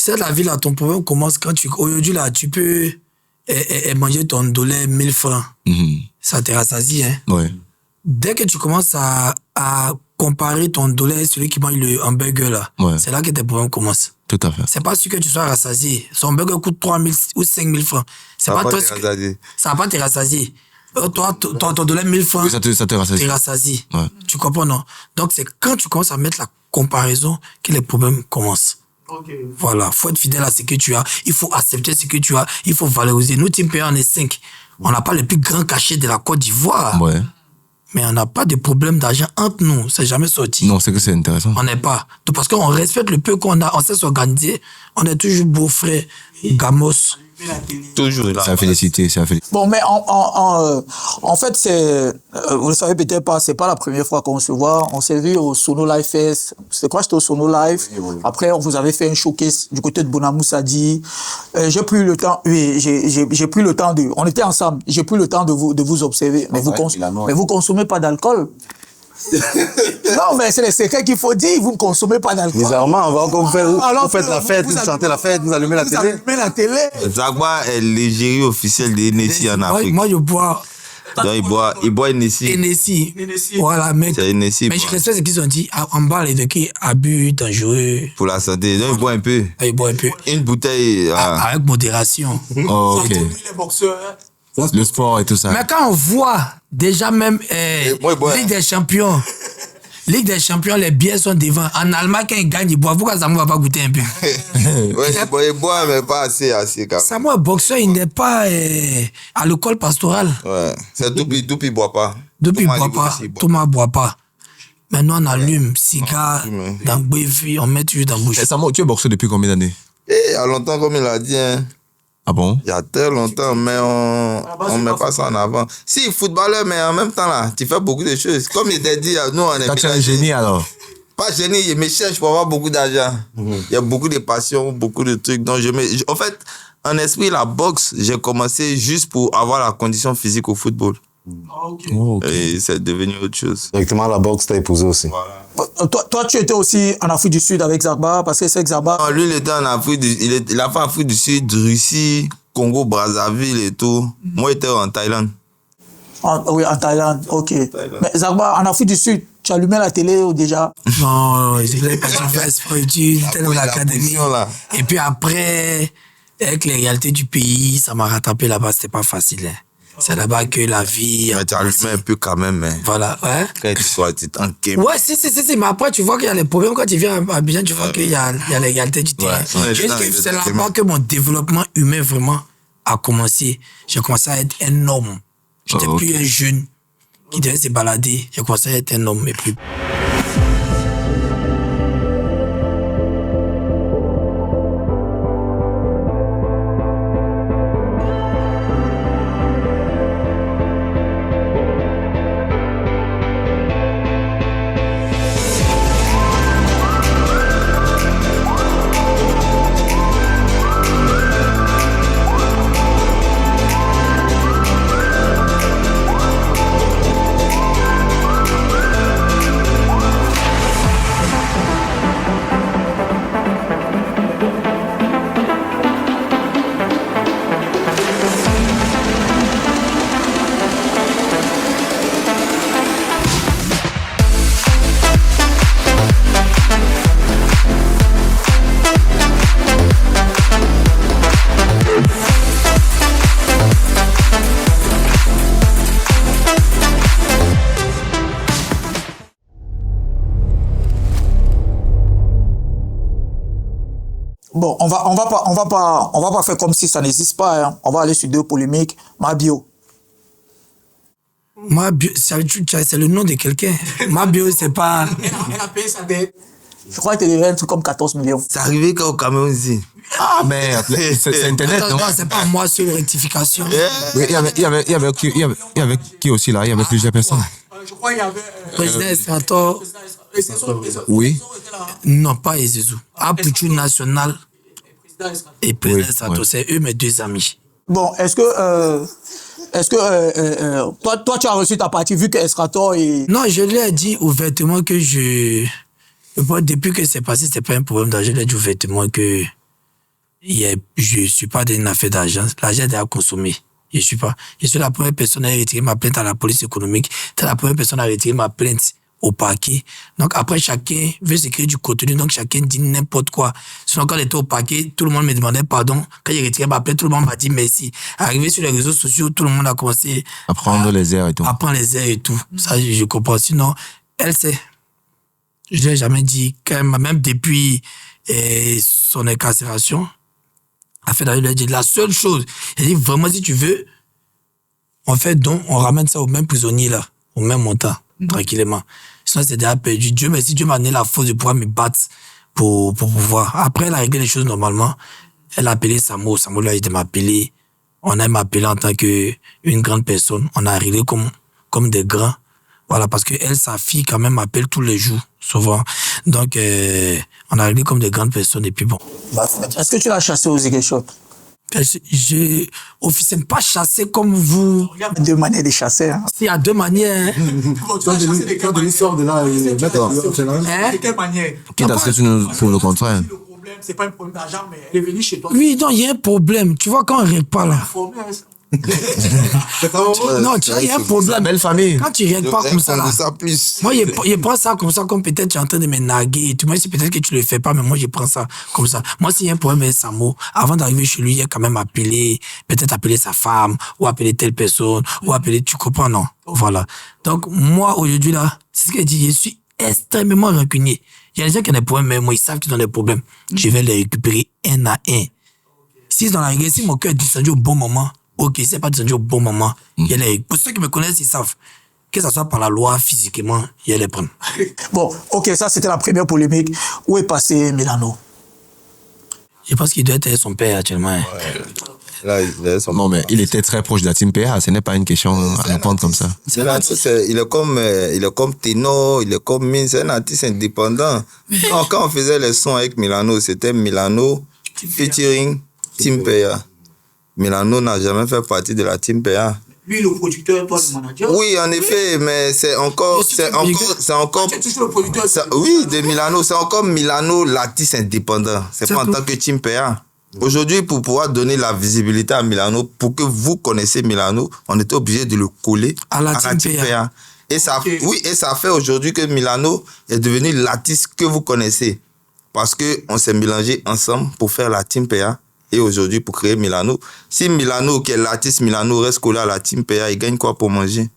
C'est la vie là, ton problème commence quand aujourd'hui là, tu peux manger ton dollar 1000 francs. Ça te rassasie, hein. Ouais. Dès que tu commences à comparer ton dollar et celui qui mange le hamburger là, c'est là que tes problèmes commencent. Tout à fait. C'est pas sûr que tu sois rassasié. Son hamburger coûte 3000 ou 5000 francs. Ça va pas te rassasier. Toi, ton dollar 1000 francs, ça te rassasie. Te rassasie. Ouais. Tu comprends, non? Donc, c'est quand tu commences à mettre la comparaison que les problèmes commencent. Okay. Voilà, il faut être fidèle à ce que tu as. Il faut accepter ce que tu as. Il faut valoriser. Nous, Team PA, on est 5. On n'a pas le plus grand cachet de la Côte d'Ivoire. Ouais. Mais on n'a pas de problème d'argent entre nous. C'est jamais sorti. Non, c'est que c'est intéressant. On n'est pas. Parce qu'on respecte le peu qu'on a. On sait s'organiser. On est toujours beau-frère. Gamos. Toujours là. C'est à féliciter, c'est à féliciter. Bon, mais en fait, c'est, vous le savez peut-être pas, c'est pas la première fois qu'on se voit. On s'est vu au Sono Live Fest. C'était quoi, c'était au Sono Live. Oui. Après, on vous avait fait un showcase du côté de Bonamou Sadi. J'ai pris le temps, oui, j'ai pris le temps on était ensemble. J'ai pris le temps de vous observer. Mais vous consommez pas d'alcool. Non, mais c'est le secret qu'il faut dire. Vous ne consommez pas d'alcool. Bizarrement, vous faites la fête, vous chantez la fête, vous allumez la télé. Zagba est l'égérie officielle de Hennessy en Afrique. Moi, je bois. Donc, il boit Hennessy. Hennessy. Voilà, mais. C'est Hennessy. Mais je respecte ce qu'ils ont dit. En bas, les deux qui abus dangereux. Pour la santé. Donc, il boit un peu. Il boit un peu. Une bouteille. Avec modération. Oh, ok. Le sport et tout ça. Mais quand on voit déjà même Ligue des Champions, Ligue des Champions, les billets sont devant. En Allemagne, quand ils gagnent, ils boivent. Pourquoi Samoa ne va pas goûter un peu? Oui, il boit, mais pas assez quand même. Samoa, boxeur, il n'est pas à l'école pastorale. Ouais, c'est Doupi ne boit pas. Doupi ne boit pas. Thomas ne boit pas. Maintenant, on allume, cigare, dans le béfi, on met toujours dans la bouche. Et Samoa, tu es boxeur depuis combien d'années? Il y a longtemps, comme il a dit. Hein. Ah bon? Il y a très longtemps, mais on ne met pas ça en avant. Si, footballeur, mais en même temps, là, tu fais beaucoup de choses. Comme il t'a dit, nous, on est... Quand tu es un génie, alors? Pas génie, mais cherche pour avoir beaucoup d'argent. Il y a beaucoup de passion, beaucoup de trucs. Donc, en fait, en esprit, la boxe, j'ai commencé juste pour avoir la condition physique au football. Et c'est devenu autre chose. Directement, la boxe t'a épousé aussi. Voilà. Toi, tu étais aussi en Afrique du Sud avec Zagba, parce que c'est Zagba. Non, lui, il était en Afrique il a fait Afrique du Sud, Russie, Congo, Brazzaville et tout. Moi, j'étais en Thaïlande. Oui, en Thaïlande, ok. Mais Zagba, en Afrique du Sud, tu allumais la télé déjà? Non, j'étais pas sur Facebook, j'étais dans l'académie. Et puis après, avec les réalités du pays, ça m'a rattrapé là-bas, c'était pas facile. Hein. C'est là-bas que la vie... Mais tu allumais un peu quand même. Hein. Voilà, ouais. Quand tu sois en game. Ouais, si. Mais après, tu vois qu'il y a les problèmes. Quand tu viens à Abidjan, tu vois qu'il y a les réalités du terrain. C'est là-bas que mon développement humain vraiment a commencé. J'ai commencé à être un homme. J'étais plus un jeune qui devait se balader. J'ai commencé à être un homme, mais plus... Bon, on va pas faire comme si ça n'existe pas. Hein. On va aller sur deux polémiques. Mabio. Mabio, c'est le nom de quelqu'un. Mabio, c'est pas... Elle a payé sa dette. Je crois que c'était un truc comme 14 millions. C'est arrivé quand au Cameroun ici. Ah, merde, c'est Internet, non? Non, c'est pas moi sur rectification. Il y avait qui aussi là? Il y avait plusieurs personnes. Je crois qu'il y avait... Président Estrator. Oui. Non, pas Ezezou. Apuchu National et Président Estrator, c'est eux mes deux amis. Bon, est-ce que toi, tu as reçu ta partie vu que Estrator est... Non, je lui ai dit ouvertement que depuis que c'est passé, c'est pas un problème d'argent. Je lui ai dit ouvertement que je ne suis pas dans une affaire d'argent. L'argent est déjà consommé. Je suis pas. Je suis la première personne à retirer ma plainte à la police économique. Tu es la première personne à retirer ma plainte au parquet. Donc après, chacun veut se créer du contenu. Donc chacun dit n'importe quoi. Sinon, quand j'étais au parquet, tout le monde me demandait pardon. Quand j'ai retiré ma plainte, tout le monde m'a dit merci. Arrivé sur les réseaux sociaux, tout le monde a commencé à prendre les airs et tout. À prendre les airs et tout. Ça, je comprends. Sinon, elle sait. Je ne l'ai jamais dit. Quand même depuis son incarcération, a fait d'ailleurs, dit la seule chose, elle dit vraiment si tu veux, on fait don, on ramène ça au même prisonnier là, au même montant, tranquillement. Sinon c'est déjà perdu. Dieu merci, Dieu m'a donné la force de pouvoir me battre pour pouvoir. Après elle a réglé les choses normalement. Elle a appelé Samo lui a dit de m'appeler. On a m'appelé en tant qu'une grande personne. On a réglé comme des grands. Voilà, parce que elle, sa fille, quand même, m'appelle tous les jours, souvent. Donc, on a réglé comme des grandes personnes, et puis bon. Est-ce que tu l'as chassé aux Ziguinchor? Je officiellement pas chassé comme vous. Il y a deux manières de chasser. Hein. Il y a deux manières. Quand Denis sort de là, de quelle manière? Quitte à ce que tu nous prouves le contraire. Le problème, c'est pas un problème d'argent, mais elle est venue chez toi. Oui, non, il y a un problème. Tu vois, quand on ne règle pas là. Non, il y a un problème. Belle famille. Quand tu ne règles pas comme ça là. Moi, je prends ça comme ça, comme peut-être tu es en train de me naguer. Moi, c'est peut-être que tu ne le fais pas, mais moi, je prends ça comme ça. Moi, s'il y a un problème avec Samo, avant d'arriver chez lui, il a quand même appelé, peut-être appelé sa femme, ou appelé telle personne, ou appelé, tu comprends, non? Voilà. Donc, moi, aujourd'hui là, c'est ce qu'il dit, je suis extrêmement rancunier. Il y a des gens qui ont des problèmes, mais moi, ils savent qu'ils ont des problèmes. Je vais les récupérer un à un. Si dans la rigueur, si mon cœur est descendu au bon moment, ok, si c'est pas descendu au bon moment, pour ceux qui me connaissent, ils savent que ce soit par la loi, physiquement, il y a les prendre. Bon, ok, ça c'était la première polémique. Où est passé Milano? Je pense qu'il doit être son père actuellement. Hein. Ouais. Là, non, mais il était très proche de la team PA, ce n'est pas une question à répondre comme ça. Il est comme Teno, il est comme Min, c'est un artiste indépendant. Quand on faisait les sons avec Milano, c'était Milano featuring Team PA. Milano n'a jamais fait partie de la Team PA. Lui, le producteur, toi, le manager. Oui, en effet, mais c'est encore. C'est encore. Tu es toujours le producteur. Oui, de Milano. C'est encore Milano, l'artiste indépendant. C'est pas en tant que Team PA. Aujourd'hui, pour pouvoir donner la visibilité à Milano, pour que vous connaissiez Milano, on était obligé de le coller à la Team PA. Et ça, oui, et ça fait aujourd'hui que Milano est devenu l'artiste que vous connaissez. Parce qu'on s'est mélangé ensemble pour faire la Team PA. Et aujourd'hui, pour créer Milano. Si Milano, qui est l'artiste Milano, reste collé à la Team PA, il gagne quoi pour manger?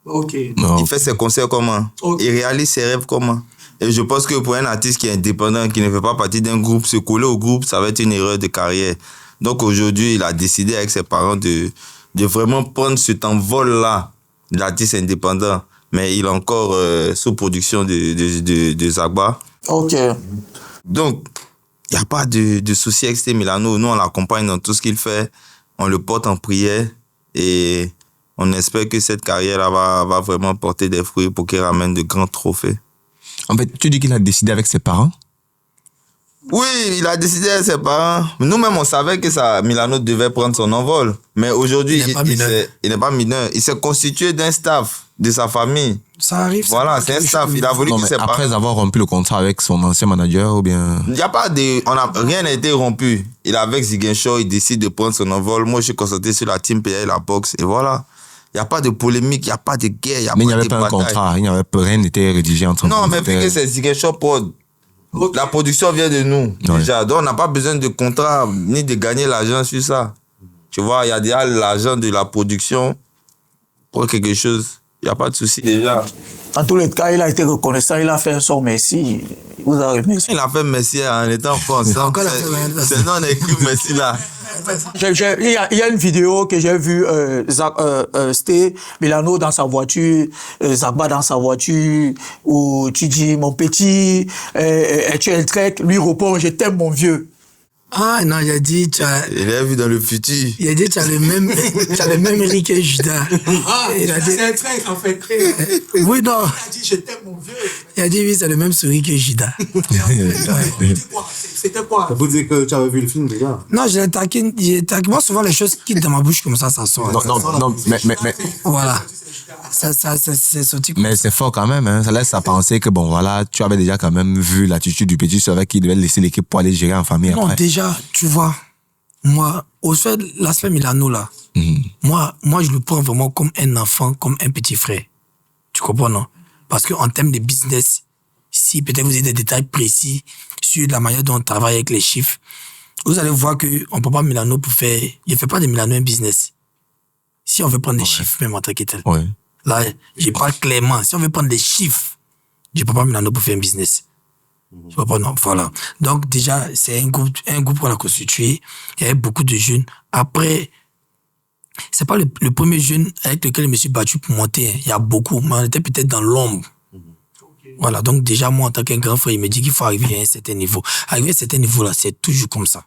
Ok. Il fait ses concerts comment? Il réalise ses rêves comment? Et je pense que pour un artiste qui est indépendant, qui ne fait pas partie d'un groupe, se coller au groupe, ça va être une erreur de carrière. Donc aujourd'hui, il a décidé avec ses parents de vraiment prendre cet envol-là d'artiste indépendant. Mais il est encore sous production de Zagba. Ok. Donc, il n'y a pas de souci avec Milano. Nous, on l'accompagne dans tout ce qu'il fait. On le porte en prière. Et on espère que cette carrière-là va vraiment porter des fruits pour qu'il ramène de grands trophées. En fait, tu dis qu'il a décidé avec ses parents? Oui, il a décidé avec ses parents. Nous-mêmes, on savait que Milano devait prendre son envol. Mais aujourd'hui, il n'est pas mineur. Il s'est constitué d'un staff de sa famille. Ça arrive. Voilà, c'est un staff. Il a voulu que ses parents... Après avoir rompu le contrat avec son ancien manager ou bien... Il n'y a pas de... Rien n'a été rompu. Il est avec Ziguinchor, il décide de prendre son envol. Moi, je suis concentré sur la Team PA et la boxe. Et voilà. Il n'y a pas de polémique, il n'y a pas de guerre, mais il n'y avait pas un contrat, rien n'était rédigé entre nous. Non, mais vu que c'est Ziguinchor Prod, la production vient de nous, déjà. Donc, on n'a pas besoin de contrat, ni de gagner l'argent sur ça. Tu vois, il y a déjà l'argent de la production pour quelque chose. Il n'y a pas de souci, déjà. En tous les cas, il a été reconnaissant, il a fait un son merci. Il vous a remercié. Il a fait merci en étant ensemble. C'est non, on a écrit merci là. Il y a une vidéo que j'ai vue, c'était Milano dans sa voiture, Zagba dans sa voiture, où tu dis, mon petit, tu es le trek, lui répond, je t'aime mon vieux. Ah non, il a dit, il a vu dans le futur. Il a dit, tu as le même Eric et Judas. Ah, c'est un trek en fait. Oui, non. Il a dit, je t'aime mon vieux. Il a dit, oui, c'est le même sourire que Judas. C'était quoi? Ça veut dire que tu avais vu le film déjà? Non, je l'ai taqué. Moi, souvent, les choses quittent dans ma bouche comme ça sort. Non, mais... Voilà. c'est sorti comme Mais c'est fort quand même, hein. Ça laisse à penser que, bon, voilà, tu avais déjà quand même vu l'attitude du petit sur qui devait laisser l'équipe pour aller gérer en famille Non, après. déjà, tu vois, moi, au fait, l'aspect Milano, là, moi, je le prends vraiment comme un enfant, comme un petit frère. Tu comprends, non? Parce qu'en termes de business, si peut-être vous avez des détails précis sur la manière dont on travaille avec les chiffres, vous allez voir qu'on ne peut pas Milano pour faire... Il ne fait pas de Milano un business. Si on veut prendre des chiffres, même en tant que tel. Ouais. Là, je parle clairement. Si on veut prendre des chiffres, je ne peux pas Milano pour faire un business. Je peux pas, non, voilà. Donc, déjà, c'est un groupe qu'on a constitué. Il y avait beaucoup de jeunes. Après, c'est pas le premier jeune avec lequel je me suis battu pour monter. Il y a beaucoup, mais on était peut-être dans l'ombre. Voilà, donc déjà, moi, en tant qu'un grand frère, il me dit qu'il faut arriver à un certain niveau. Arriver à un certain niveau-là, c'est toujours comme ça.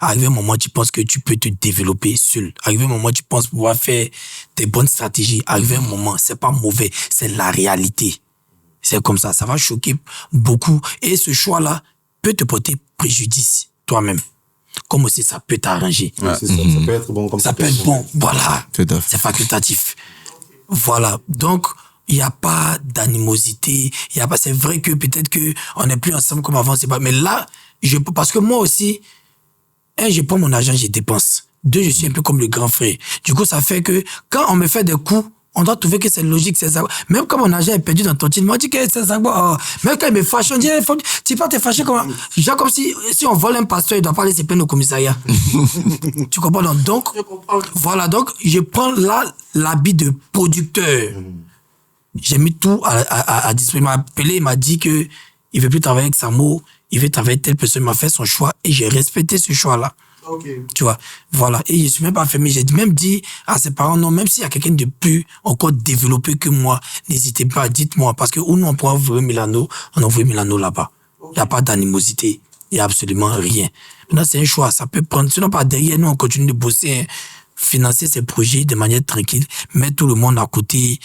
Arrivé un moment, tu penses que tu peux te développer seul. Arrivé un moment, tu penses pouvoir faire des bonnes stratégies. Arrivé un moment, c'est pas mauvais, c'est la réalité. C'est comme ça va choquer beaucoup. Et ce choix-là peut te porter préjudice toi-même. Comme aussi ça peut t'arranger. Ouais, ça peut être bon comme ça peut être bon. Voilà. C'est facultatif. Voilà. Donc, il n'y a pas d'animosité. C'est vrai que peut-être qu'on n'est plus ensemble comme avant. Mais là, parce que moi aussi, je prends mon argent, je dépense. 2, je suis un peu comme le grand frère. Du coup, ça fait que quand on me fait des coups, on doit trouver que c'est logique, c'est ça. Même quand mon argent est perdu dans ton titre, moi, je dis que c'est ça. Même quand il me fâche, on dit, tu peux te fâcher comme si on vole un pasteur, il doit pas aller se plaindre au commissariat. Tu comprends? Donc, voilà, donc, je prends là l'habit de producteur. J'ai mis tout à disposition. Il m'a appelé, il m'a dit que il veut plus travailler avec Samo, il veut travailler avec telle personne, il m'a fait son choix et j'ai respecté ce choix-là. Okay. Tu vois, voilà. Et je suis même pas fermé. J'ai même dit à ses parents, non, même s'il y a quelqu'un de plus encore développé que moi, n'hésitez pas, dites-moi. Parce que où nous, on pourra ouvrir Milano, on ouvre Milano là-bas. Il n'y a pas d'animosité. Il n'y a absolument rien. Maintenant, c'est un choix. Ça peut prendre. Sinon, pas derrière nous, on continue de bosser, financer ces projets de manière tranquille, mettre tout le monde à côté.